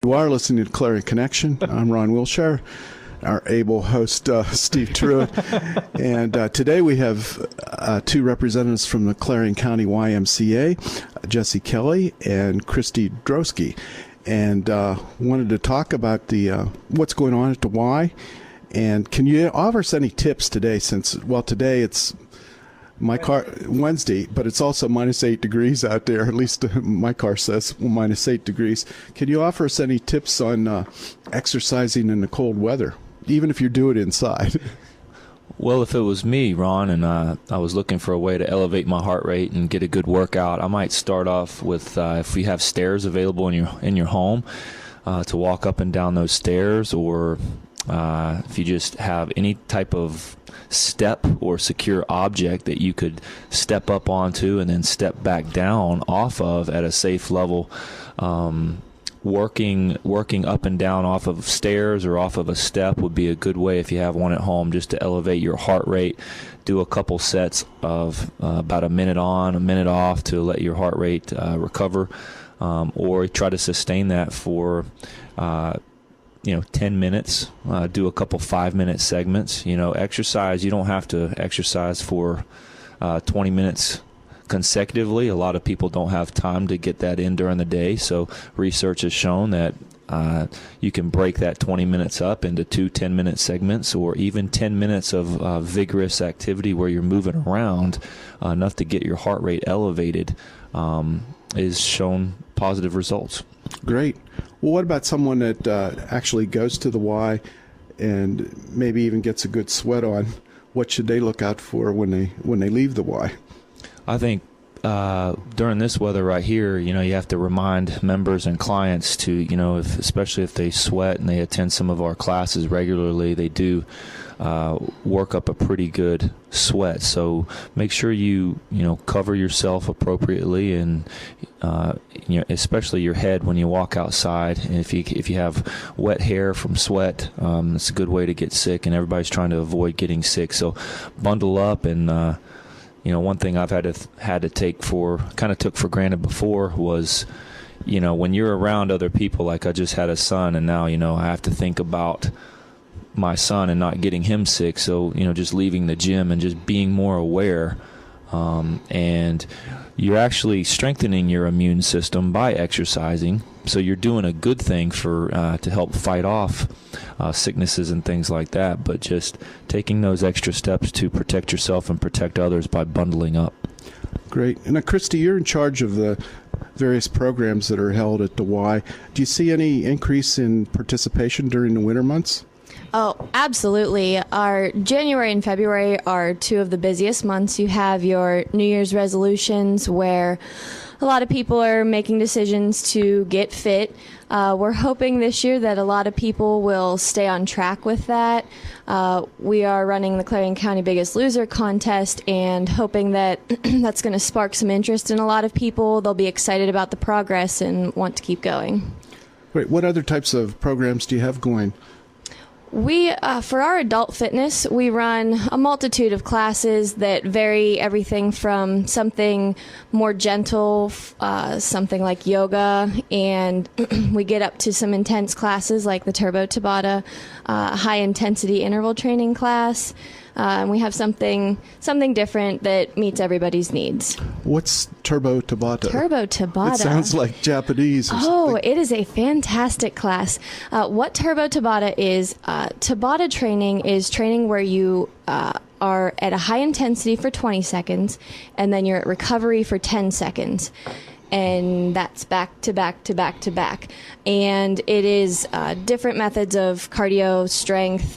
You are listening to Clarion Connection. I'm Ron Wilshire, our able host, Steve Truitt. And today we have two representatives from the Clarion County YMCA, Jesse Kelly and Christy Drosky. And wanted to talk about the what's going on at the Y. And can you offer us any tips today since, well, today it's my car Wednesday, but it's also -8 degrees out there. At least my car says -8 degrees. Can you offer us any tips on exercising in the cold weather, even if you do it inside? Well, if it was me, Ron, and I was looking for a way to elevate my heart rate and get a good workout, I might start off with if we have stairs available in your home, to walk up and down those stairs, or if you just have any type of step or secure object that you could step up onto and then step back down off of at a safe level. Working up and down off of stairs or off of a step would be a good way, if you have one at home, just to elevate your heart rate. Do a couple sets of about a minute on, a minute off, to let your heart rate recover, or try to sustain that for 10 minutes. Do a couple 5-minute segments. Exercise. You don't have to exercise for 20 minutes consecutively. A lot of people don't have time to get that in during the day. So research has shown that you can break that 20 minutes up into 2 10-minute segments, or even 10 minutes of vigorous activity where you're moving around enough to get your heart rate elevated, is shown positive results. Great. Well, what about someone that actually goes to the Y and maybe even gets a good sweat on? What should they look out for when they leave the Y? I think during this weather right here, you have to remind members and clients to, especially if they sweat and they attend some of our classes regularly, they do work up a pretty good sweat. So make sure you cover yourself appropriately, and especially your head when you walk outside. And if you have wet hair from sweat, it's a good way to get sick, and everybody's trying to avoid getting sick. So bundle up. And one thing I've had to take for granted before was, when you're around other people, like I just had a son, and now, I have to think about my son and not getting him sick. So, just leaving the gym and just being more aware. And you're actually strengthening your immune system by exercising. So you're doing a good thing to help fight off sicknesses and things like that. But just taking those extra steps to protect yourself and protect others by bundling up. Great. And Christy, you're in charge of the various programs that are held at the Y. Do you see any increase in participation during the winter months? Oh, absolutely. Our January and February are two of the busiest months. You have your New Year's resolutions, where a lot of people are making decisions to get fit. We're hoping this year that a lot of people will stay on track with that. We are running the Clarion County Biggest Loser contest, and hoping that that's going to spark some interest in a lot of people. They'll be excited about the progress and want to keep going. Great. What other types of programs do you have going? We, for our adult fitness, we run a multitude of classes that vary everything from something more gentle, something like yoga, and we get up to some intense classes like the Turbo Tabata, high-intensity interval training class. And we have something different that meets everybody's needs. What's Turbo Tabata? Turbo Tabata. It sounds like Japanese or something. It is a fantastic class. What Turbo Tabata is, Tabata training is training where you are at a high intensity for 20 seconds, and then you're at recovery for 10 seconds. And that's back to back to back to back. And it is different methods of cardio, strength,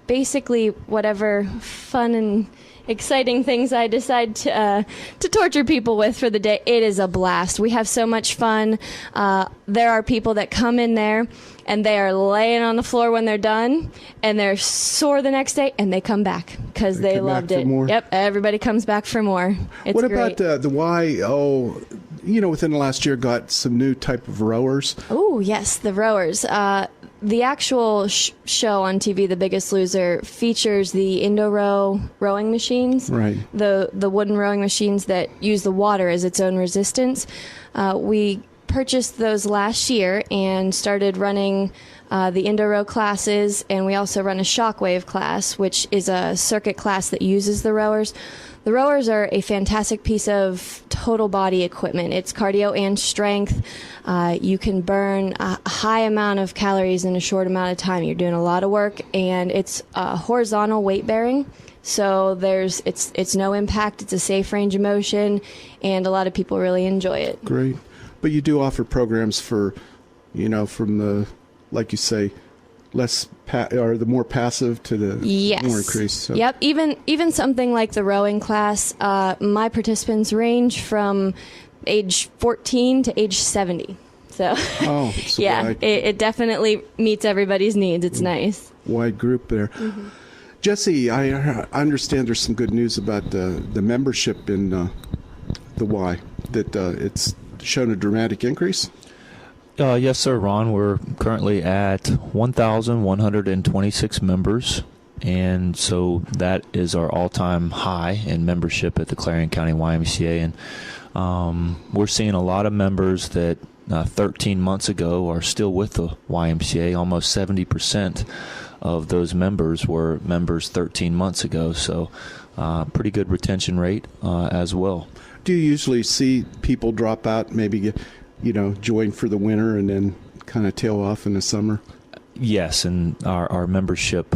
basically whatever fun and exciting things I decide to torture people with for the day. It is a blast. We have so much fun. There are people that come in there and they are laying on the floor when they're done, and they're sore the next day, and they come back because they loved it. Yep, everybody comes back for more. It's what great. About the Y? Within the last year, got some new type of rowers. Oh, yes, the rowers. The actual show on TV, The Biggest Loser, features the Indo-Row rowing machines. Right. The wooden rowing machines that use the water as its own resistance. We purchased those last year and started running the Indo-Row classes, and we also run a Shockwave class, which is a circuit class that uses the rowers. The rowers are a fantastic piece of total body equipment. It's cardio and strength. You can burn a high amount of calories in a short amount of time. You're doing a lot of work, and it's horizontal weight bearing. So it's no impact. It's a safe range of motion, and a lot of people really enjoy it. Great. But you do offer programs for, from the, like you say, less or the more passive to the more increased. So. Yep. Even something like the rowing class, my participants range from age 14 to age 70. So, yeah, it definitely meets everybody's needs. It's nice. Wide group there. Mm-hmm. Jesse, I understand there's some good news about the membership in the Y, that it's shown a dramatic increase. Yes, sir, Ron. We're currently at 1,126 members, and so that is our all-time high in membership at the Clarion County YMCA. And we're seeing a lot of members that 13 months ago are still with the YMCA. Almost 70% of those members were members 13 months ago, so pretty good retention rate as well. Do you usually see people drop out, maybe join for the winter and then kind of tail off in the summer? Yes, and our membership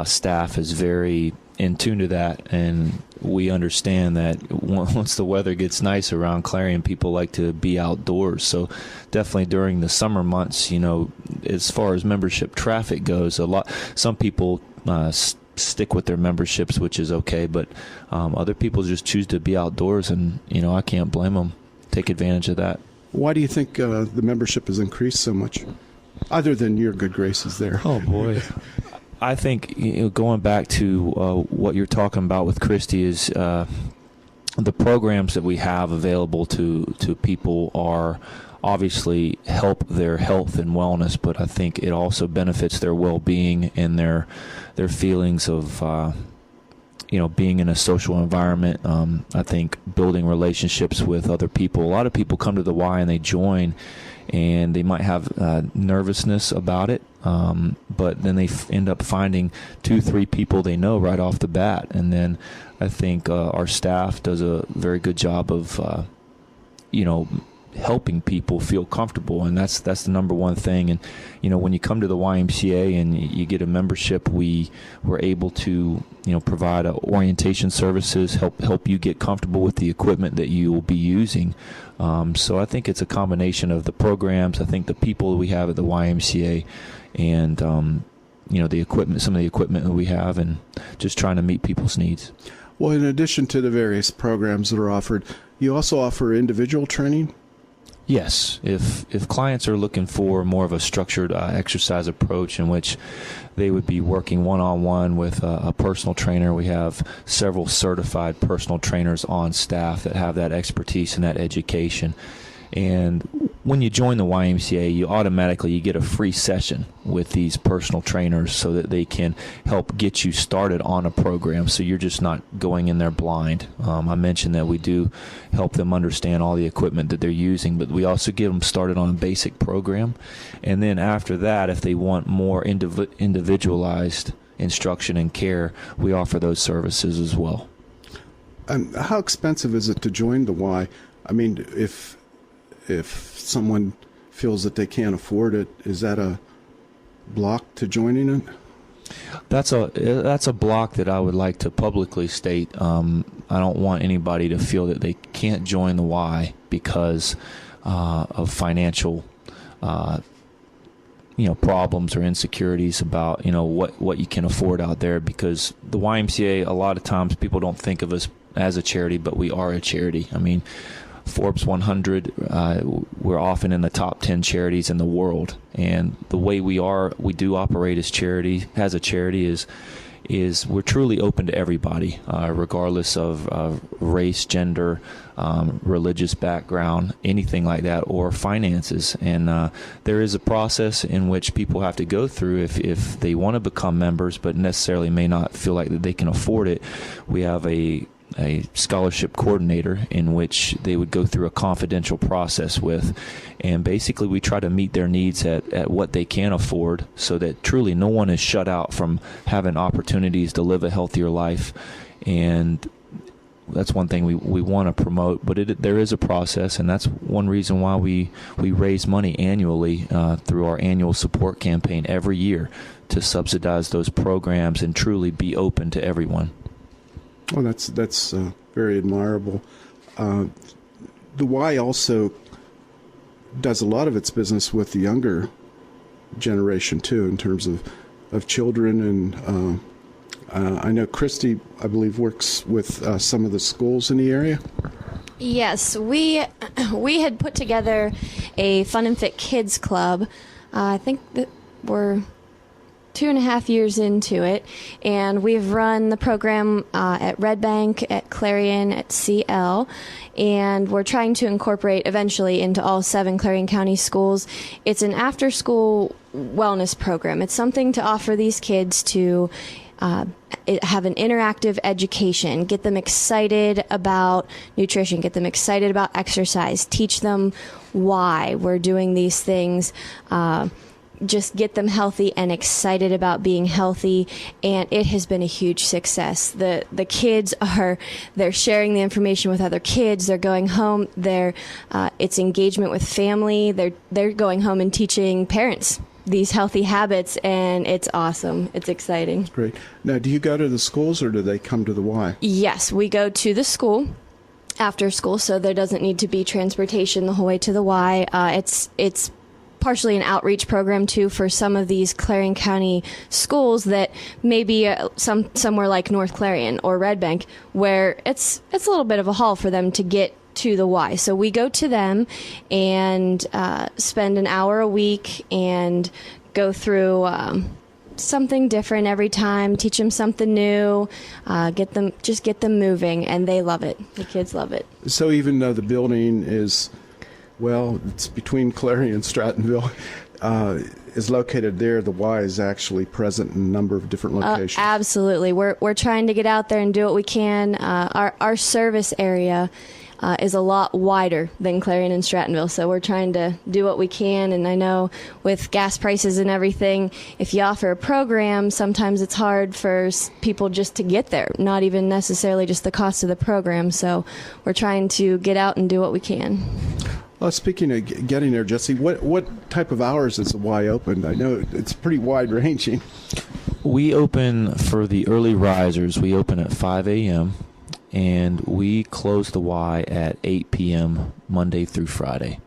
staff is very in tune to that, and we understand that once the weather gets nice around Clarion, people like to be outdoors. So definitely during the summer months, as far as membership traffic goes, some people stick with their memberships, which is okay, but other people just choose to be outdoors, and I can't blame them. Take advantage of that. Why do you think the membership has increased so much, other than your good graces there? Oh, boy. I think going back to what you're talking about with Christy is the programs that we have available to people are obviously help their health and wellness, but I think it also benefits their well-being and their feelings of being in a social environment. I think building relationships with other people. A lot of people come to the Y and they join, and they might have nervousness about it, but then they end up finding 2-3 people they know right off the bat. And then I think our staff does a very good job of helping people feel comfortable, and that's the number one thing. And when you come to the YMCA and you get a membership, we're able to provide orientation services, help you get comfortable with the equipment that you will be using. So I think it's a combination of the programs, I think the people we have at the YMCA, and the equipment, some of the equipment that we have, and just trying to meet people's needs. Well, in addition to the various programs that are offered, you also offer individual training? Yes, if clients are looking for more of a structured exercise approach in which they would be working one-on-one with a personal trainer, we have several certified personal trainers on staff that have that expertise and that education. And when you join the YMCA, you get a free session with these personal trainers so that they can help get you started on a program, so you're just not going in there blind. I mentioned that we do help them understand all the equipment that they're using, but we also get them started on a basic program. And then after that, if they want more individualized instruction and care, we offer those services as well. How expensive is it to join the Y? I mean, if someone feels that they can't afford it, is that a block to joining it? That's a block that I would like to publicly state. I don't want anybody to feel that they can't join the Y because of financial problems or insecurities about what you can afford out there, because the YMCA, a lot of times people don't think of us as a charity, but we are a charity. I mean, Forbes 100, we're often in the top 10 charities in the world, and the way we do operate as a charity is we're truly open to everybody, regardless of race, gender, religious background, anything like that, or finances. And there is a process in which people have to go through if they want to become members, but necessarily may not feel like that they can afford it. We have a a scholarship coordinator in which they would go through a confidential process with, and basically we try to meet their needs at what they can afford, so that truly no one is shut out from having opportunities to live a healthier life. And that's one thing we want to promote, but there is a process, and that's one reason why we raise money annually through our annual support campaign every year to subsidize those programs and truly be open to everyone. Well, that's very admirable. The Y also does a lot of its business with the younger generation too, in terms of children, and I know Christy, I believe, works with some of the schools in the area. Yes, we had put together a Fun and Fit Kids Club. I think that we're 2.5 years into it, and we've run the program at Red Bank, at Clarion, at CL, and we're trying to incorporate eventually into all 7 Clarion County schools. It's an after-school wellness program. It's something to offer these kids to have an interactive education, get them excited about nutrition, get them excited about exercise, teach them why we're doing these things, just get them healthy and excited about being healthy. And it has been a huge success. The kids they're sharing the information with other kids. They're going home. It's engagement with family. They're going home and teaching parents these healthy habits, and it's awesome. It's exciting. Great. Now, do you go to the schools, or do they come to the Y? Yes, we go to the school after school, so there doesn't need to be transportation the whole way to the Y. It's partially an outreach program too for some of these Clarion County schools that maybe somewhere like North Clarion or Red Bank, where it's a little bit of a haul for them to get to the Y. So we go to them and spend an hour a week and go through something different every time, teach them something new, get them moving, and they love it. The kids love it. So even though the building is, well, it's between Clarion and Strattonville, is located there, the Y is actually present in a number of different locations. Absolutely. We're trying to get out there and do what we can. Our service area is a lot wider than Clarion and Strattonville, so we're trying to do what we can. And I know with gas prices and everything, if you offer a program, sometimes it's hard for people just to get there, not even necessarily just the cost of the program. So we're trying to get out and do what we can. Well, speaking of getting there, Jesse, what type of hours is the Y open? I know it's pretty wide-ranging. We open for the early risers. We open at 5 a.m., and we close the Y at 8 p.m. Monday through Friday.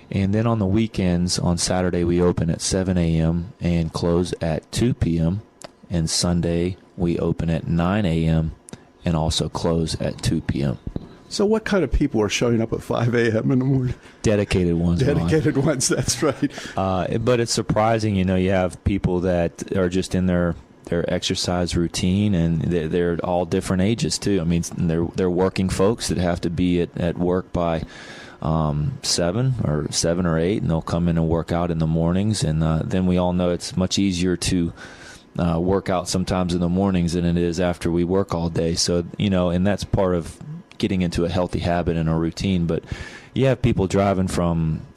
And then on the weekends, on Saturday, we open at 7 a.m. and close at 2 p.m. And Sunday, we open at 9 a.m. and also close at 2 p.m. So what kind of people are showing up at 5 a.m. in the morning? Dedicated ones. Dedicated ones, that's right. But it's surprising, you have people that are just in their exercise routine, and they're all different ages too. I mean, they're working folks that have to be at work by 7 or 8, and they'll come in and work out in the mornings. And then we all know it's much easier to work out sometimes in the mornings than it is after we work all day. So, and that's part of getting into a healthy habit and a routine. But you have people driving from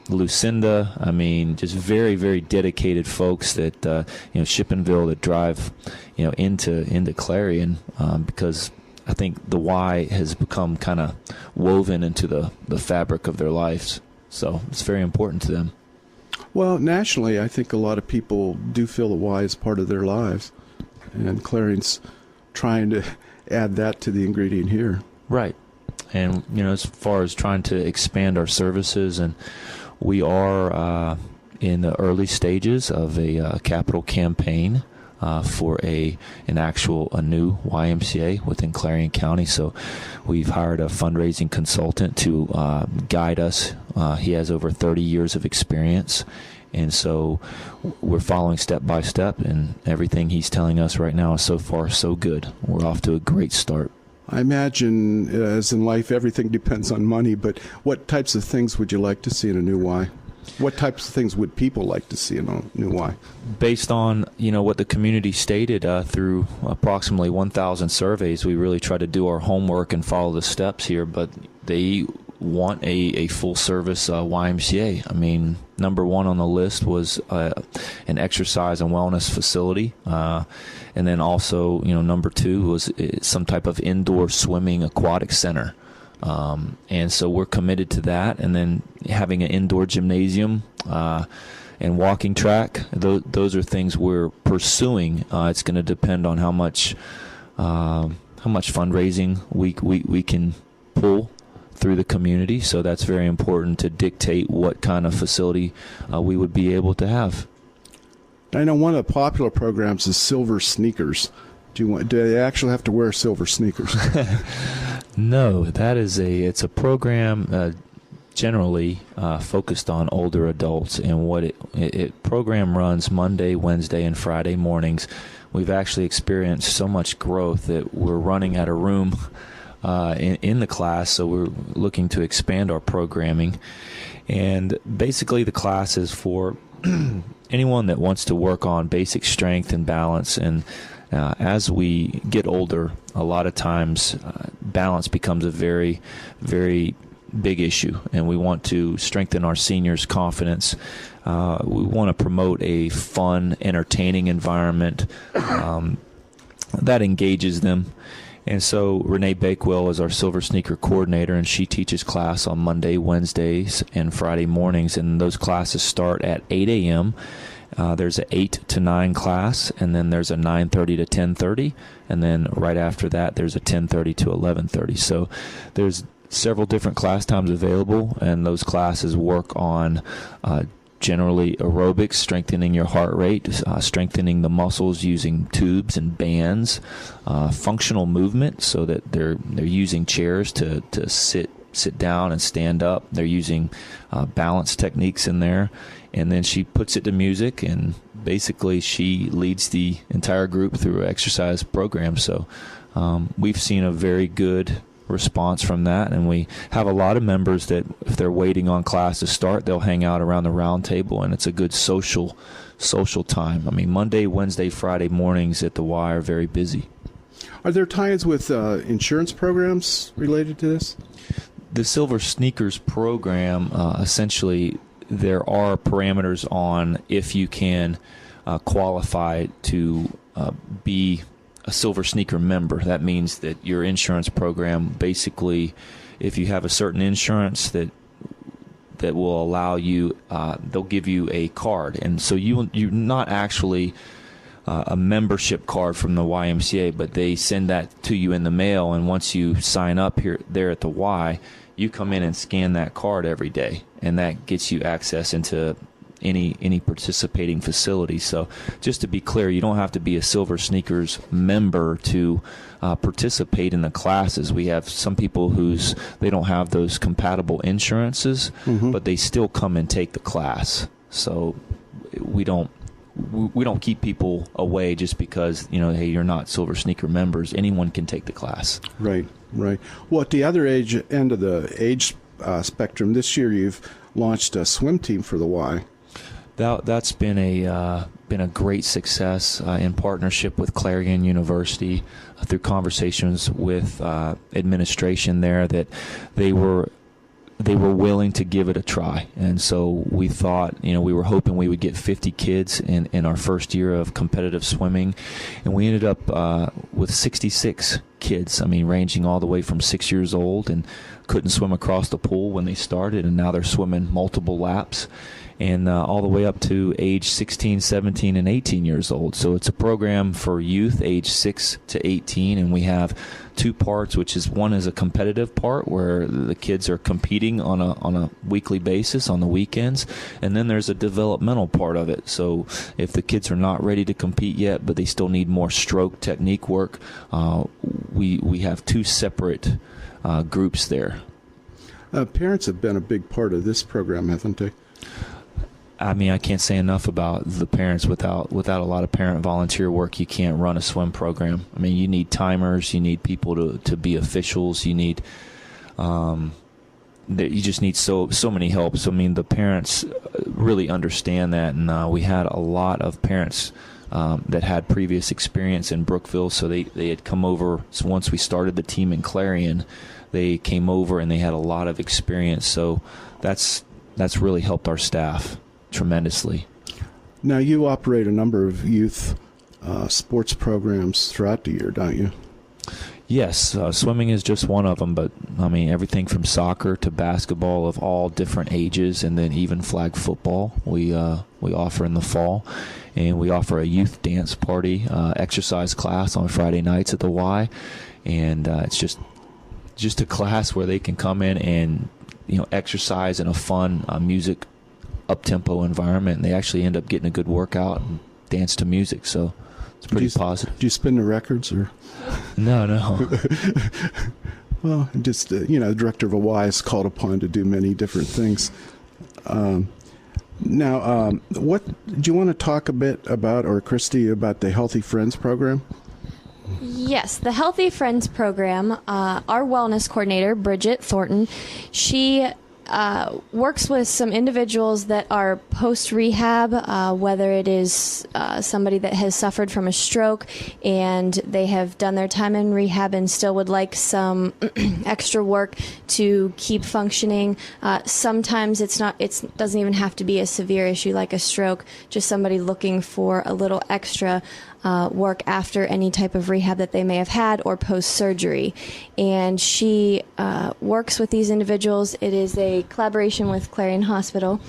Lucinda, I mean, just very, very dedicated folks that, Shippenville, that drive, into Clarion, because I think the Y has become kind of woven into the fabric of their lives. So it's very important to them. Well, nationally, I think a lot of people do feel the Y is part of their lives, and Clarion's trying to add that to the ingredient here. Right. And, as far as trying to expand our services, and we are in the early stages of a capital campaign for a new YMCA within Clarion County. So we've hired a fundraising consultant to guide us. He has over 30 years of experience. And so we're following step by step, and everything he's telling us right now is so far so good. We're off to a great start. I imagine, as in life, everything depends on money, but what types of things would you like to see in a new Y? What types of things would people like to see in a new Y? Based on what the community stated through approximately 1,000 surveys, we really try to do our homework and follow the steps here. But they want a full service YMCA. I mean, number one on the list was an exercise and wellness facility, and then also number two was some type of indoor swimming aquatic center. And so we're committed to that, and then having an indoor gymnasium and walking track. Those are things we're pursuing. It's going to depend on how much fundraising we can pull through the community. So that's very important to dictate what kind of facility we would be able to have. I know one of the popular programs is Silver Sneakers. Do they actually have to wear silver sneakers? No, it's a program generally focused on older adults, and what it program runs Monday, Wednesday, and Friday mornings. We've actually experienced so much growth that we're running out of room in the class, so we're looking to expand our programming. And basically the class is for anyone that wants to work on basic strength and balance. And as we get older, a lot of times balance becomes a very, very big issue, and we want to strengthen our seniors' confidence. We want to promote a fun, entertaining environment that engages them. And so Renee Bakewell is our Silver Sneaker coordinator, and she teaches class on Monday, Wednesdays, and Friday mornings. And those classes start at 8 a.m. There's an 8 to 9 class, and then there's a 9:30 to 10:30, and then right after that there's a 10:30 to 11:30. So there's several different class times available, and those classes work on generally aerobics, strengthening your heart rate, strengthening the muscles using tubes and bands, functional movement, so that they're using chairs to sit down and stand up. They're using balance techniques in there, and then she puts it to music, and basically she leads the entire group through an exercise program. So we've seen a very good response from that, and we have a lot of members that if they're waiting on class to start, they'll hang out around the round table, and it's a good social time. I mean, Monday, Wednesday, Friday mornings at the Y are very busy. Are there ties with insurance programs related to this? The Silver Sneakers program, essentially there are parameters on if you can qualify to be a Silver Sneaker member. That means that your insurance program, basically, if you have a certain insurance that will allow you, they'll give you a card. And so you're not actually a membership card from the YMCA, but they send that to you in the mail, and once you sign up there at the Y, you come in and scan that card every day, and that gets you access into any participating facility. So just to be clear, you don't have to be a Silver Sneakers member to participate in the classes. We have some people they don't have those compatible insurances, but they still come and take the class. So we don't keep people away just because hey, you're not Silver Sneaker members. Anyone can take the class. Right. Well, at the other end of the age spectrum, this year you've launched a swim team for the Y. That's been a great success in partnership with Clarion University, through conversations with administration there, that they were willing to give it a try. And so we thought, we were hoping we would get 50 kids in our first year of competitive swimming, and we ended up with 66 kids. I mean, ranging all the way from 6 years old and couldn't swim across the pool when they started, and now they're swimming multiple laps, and all the way up to age 16, 17, and 18 years old. So it's a program for youth age 6 to 18, and we have two parts, which is one is a competitive part where the kids are competing on a weekly basis on the weekends, and then there's a developmental part of it. So if the kids are not ready to compete yet, but they still need more stroke technique work, we have two separate groups there. Parents have been a big part of this program, haven't they? I mean, I can't say enough about the parents. Without a lot of parent volunteer work, you can't run a swim program. I mean, you need timers, you need people to be officials, you need that you just need so many helps. I mean, the parents really understand that, and we had a lot of parents that had previous experience in Brookville, so they had come over. So once we started the team in Clarion, they came over and they had a lot of experience. So that's really helped our staff tremendously. Now, you operate a number of youth sports programs throughout the year, don't you? Yes, swimming is just one of them, but I mean everything from soccer to basketball of all different ages, and then even flag football we offer in the fall, and we offer a youth dance party exercise class on Friday nights at the Y, and it's just a class where they can come in and exercise in a fun music up-tempo environment, and they actually end up getting a good work,out and dance to music, so it's pretty positive. Do you spin the records or? No. Well, just the director of a Y is called upon to do many different things. Now, what do you want to talk a bit about, or Christy, about the Healthy Friends program? Yes, the Healthy Friends program, our wellness coordinator, Bridget Thornton, she works with some individuals that are post-rehab, whether it is somebody that has suffered from a stroke and they have done their time in rehab and still would like some extra work to keep functioning. Sometimes it doesn't even have to be a severe issue like a stroke, just somebody looking for a little extra work after any type of rehab that they may have had or post-surgery. And she works with these individuals. It is a collaboration with Clarion Hospital,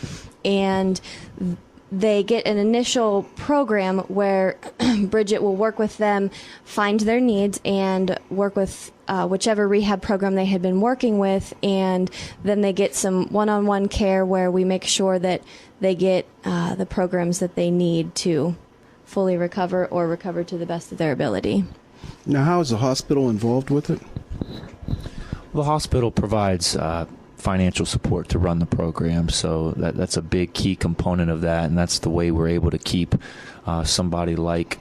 and they get an initial program where Bridget will work with them, find their needs, and work with whichever rehab program they had been working with, and then they get some one-on-one care where we make sure that they get the programs that they need to fully recover or recover to the best of their ability. Now, how is the hospital involved with it? The hospital provides financial support to run the program, so that's a big key component of that, and that's the way we're able to keep somebody like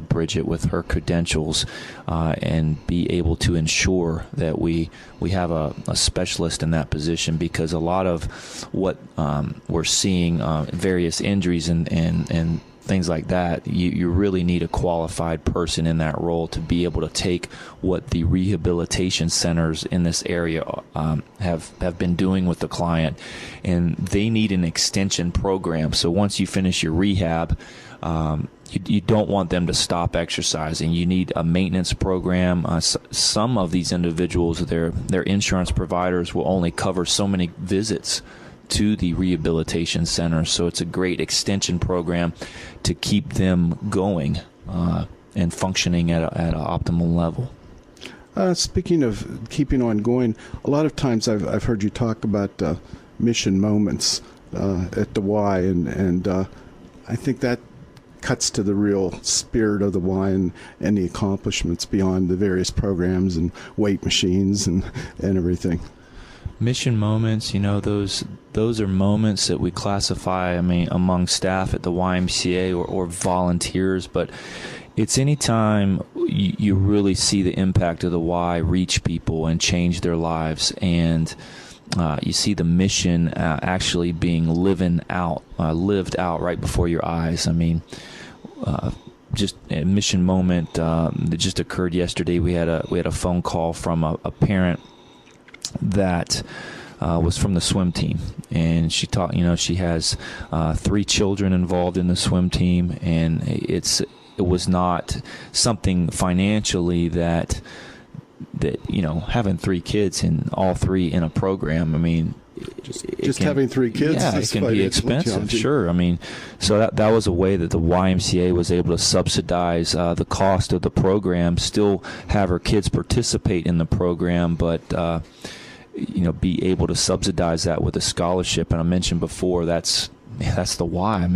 Bridget with her credentials and be able to ensure that we have a specialist in that position, because a lot of what we're seeing, various injuries and things like that, you really need a qualified person in that role to be able to take what the rehabilitation centers in this area have been doing with the client, and they need an extension program. So once you finish your rehab, you don't want them to stop exercising. You need a maintenance program. Some of these individuals, their insurance providers will only cover so many visits to the rehabilitation center, so it's a great extension program to keep them going and functioning at an optimal level. Speaking of keeping on going, a lot of times I've heard you talk about mission moments at the Y, and I think that cuts to the real spirit of the Y and the accomplishments beyond the various programs and weight machines and everything. Mission moments, those are moments that we classify, among staff at the YMCA or volunteers, but it's any time you really see the impact of the Y reach people and change their lives, and you see the mission actually being lived out right before your eyes. Just a mission moment that just occurred yesterday. We had a phone call from a parent that was from the swim team, and she she has 3 children involved in the swim team, and it was not something financially that having 3 kids and all 3 in a program, just having 3 kids, it can be expensive. Sure. So that was a way that the YMCA was able to subsidize the cost of the program, still have her kids participate in the program, but be able to subsidize that with a scholarship. And I mentioned before, that's the Y.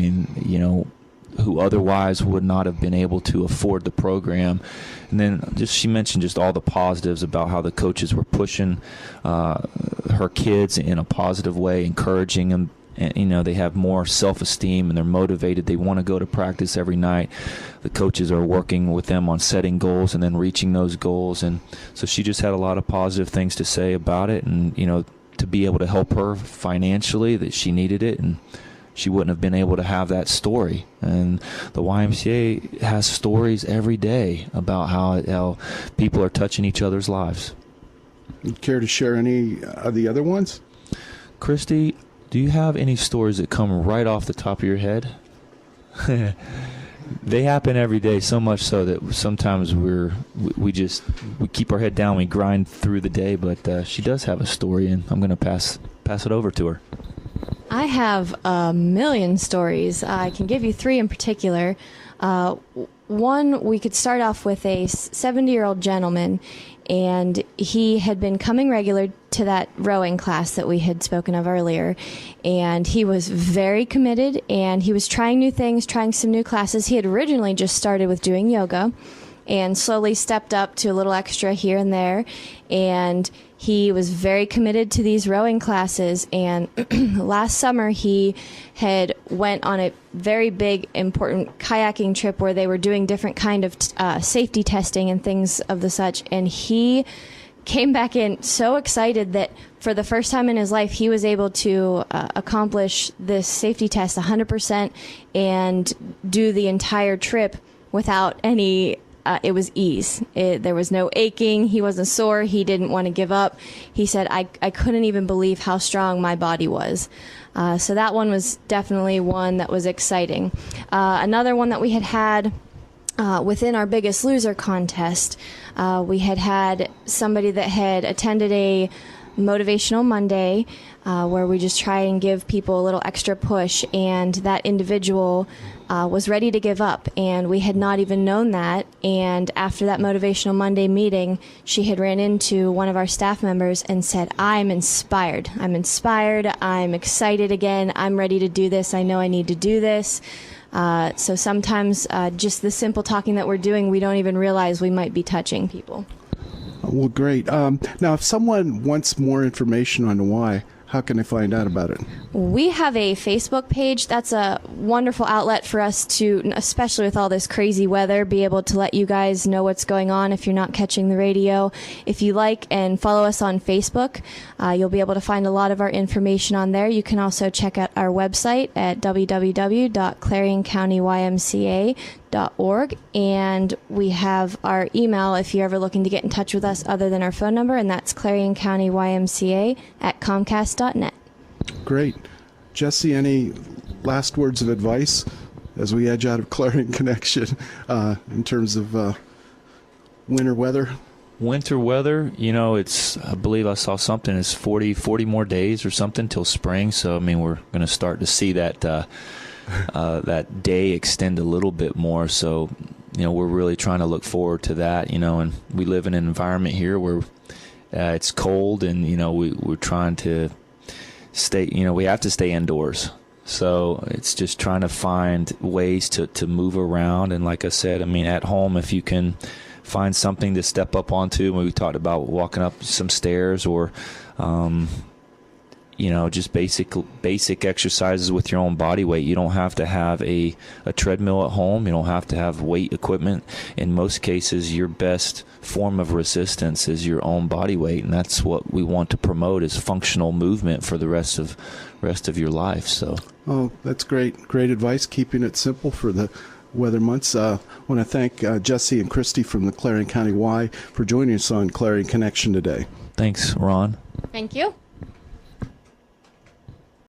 Who otherwise would not have been able to afford the program. And then she mentioned just all the positives about how the coaches were pushing her kids in a positive way, encouraging them. And, they have more self-esteem and they're motivated. They want to go to practice every night. The coaches are working with them on setting goals and then reaching those goals. And so she just had a lot of positive things to say about it. And, to be able to help her financially, that she needed it, and she wouldn't have been able to have that story. And the YMCA has stories every day about how people are touching each other's lives. You care to share any of the other ones? Christy, do you have any stories that come right off the top of your head? They happen every day, so much so that sometimes we keep our head down, we grind through the day. But she does have a story, and I'm going to pass it over to her. I have a million stories. I can give you three in particular. One, we could start off with a 70-year-old gentleman, and he had been coming regular to that rowing class that we had spoken of earlier, and he was very committed, and he was trying new things, trying some new classes. He had originally just started with doing yoga and slowly stepped up to a little extra here and there, and he was very committed to these rowing classes. And last summer he had went on a very big, important kayaking trip where they were doing different kind of safety testing and things of the such, and he came back in so excited that for the first time in his life he was able to accomplish this safety test 100% and do the entire trip without any it was ease. There was no aching. He wasn't sore. He didn't want to give up. He said, I couldn't even believe how strong my body was. So that one was definitely one that was exciting. Another one that we had within our Biggest Loser contest, we had somebody that had attended a Motivational Monday where we just try and give people a little extra push, and that individual was ready to give up, and we had not even known that. And after that Motivational Monday meeting, she had ran into one of our staff members and said, I'm inspired, I'm excited again, I'm ready to do this, I know I need to do this. So sometimes just the simple talking that we're doing, we don't even realize we might be touching people. Well, great. Now, if someone wants more information on the Y, how can they find out about it? We have a Facebook page. That's a wonderful outlet for us to, especially with all this crazy weather, be able to let you guys know what's going on if you're not catching the radio. If you like and follow us on Facebook, you'll be able to find a lot of our information on there. You can also check out our website at www.clarioncountyymca.org, and we have our email if you're ever looking to get in touch with us other than our phone number, and that's clarioncountyymca@comcast.net. Great. Jesse, any last words of advice as we edge out of Clarion Connection in terms of winter weather? Winter weather, I believe I saw something, it's 40 more days or something till spring. So, I mean, we're going to start to see that that day extend a little bit more. So, we're really trying to look forward to that, and we live in an environment here where it's cold, and, we're trying to stay, we have to stay indoors. So it's just trying to find ways to move around. And like I said, I mean, at home, if you can find something to step up onto, when we talked about walking up some stairs, or just basic exercises with your own body weight. You don't have to have a treadmill at home. You don't have to have weight equipment. In most cases, your best form of resistance is your own body weight, and that's what we want to promote, is functional movement for the rest of your life. So, that's great advice, keeping it simple for the weather months. I want to thank Jesse and Christy from the Clarion County Y for joining us on Clarion Connection today. Thanks, Ron. Thank you.